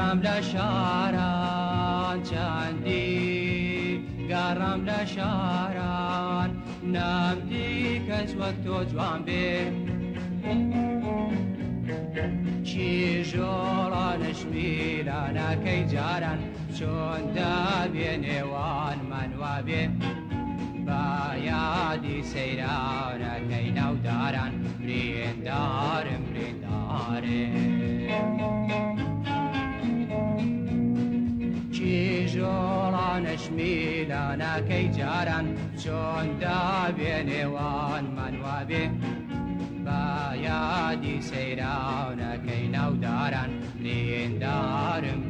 گەڕام لە شاران چەندی گەڕام لە شاران نامدی کەس وەک تۆ جوان بێ چیژۆڵانش میلانەکەی جاران چۆن دابێنێوانمان وابێ بە یادی سەیرانەکەی ناوداران بریندارم چیژۆڵانش میلانەکەی جاران چۆن دابێنێوانمان وابێ بە یادی سەیرانەکەی ناوداران بریندارم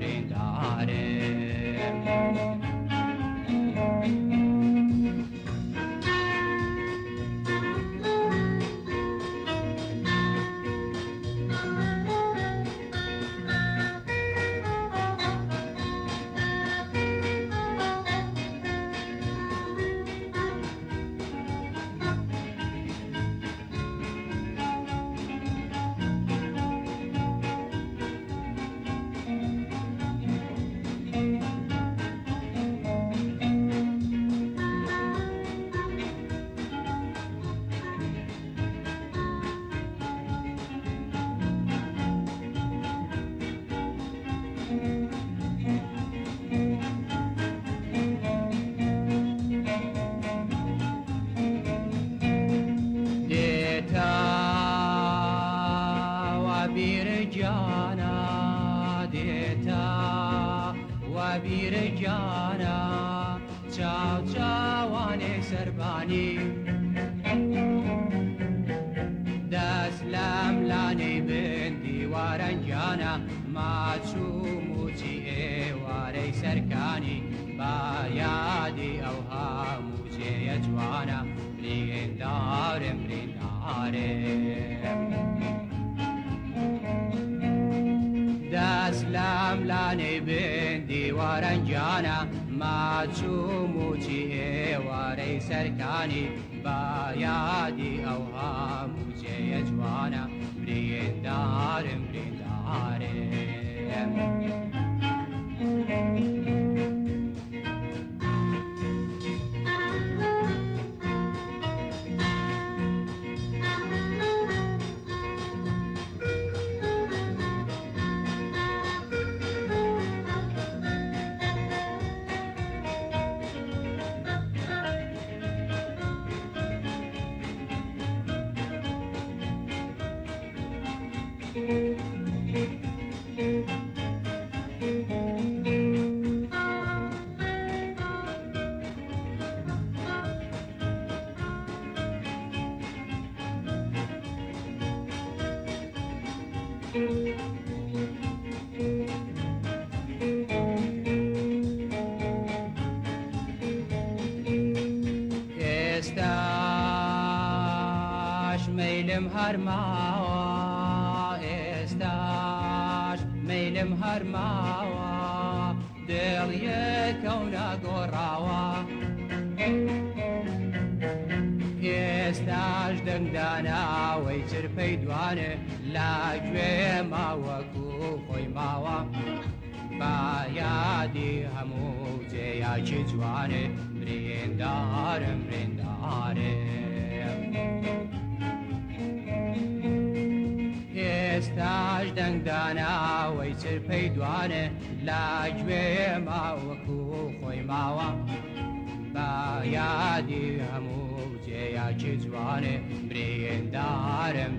وەبیرەگیانە چاو چاوانێ سەربانی دەست لەم لانەی بن دیوارەنگیانە ماچوو موچی ئێوارەی سەرکانی با یادی ئەو هەموو جێیە جوانە بریندارم دەست لەم لانەی بن دیوارەنگیانە ماچوو موچی ئێوارەی سەرکانی با یادی ئەو هەموو جێیە جوانە بریندارم ئێستاش مەیلم هەرماوە ئێستاش مەیلم هەرماوە دڵ یەکەو ناگۆڕاوە ئێستاش دەنگداناوەی چرپەی دوانێ لا گوێ ماوەکو خۆی ماوە با یادی هەموو جێیاکی جوانێ بریندارم ئێستاش دەنگداناوەی چرپەی دوانێ لا گوێ ماوەکو خۆی ماوە با یادی هەموو جێیاکی جوانێ بریندارم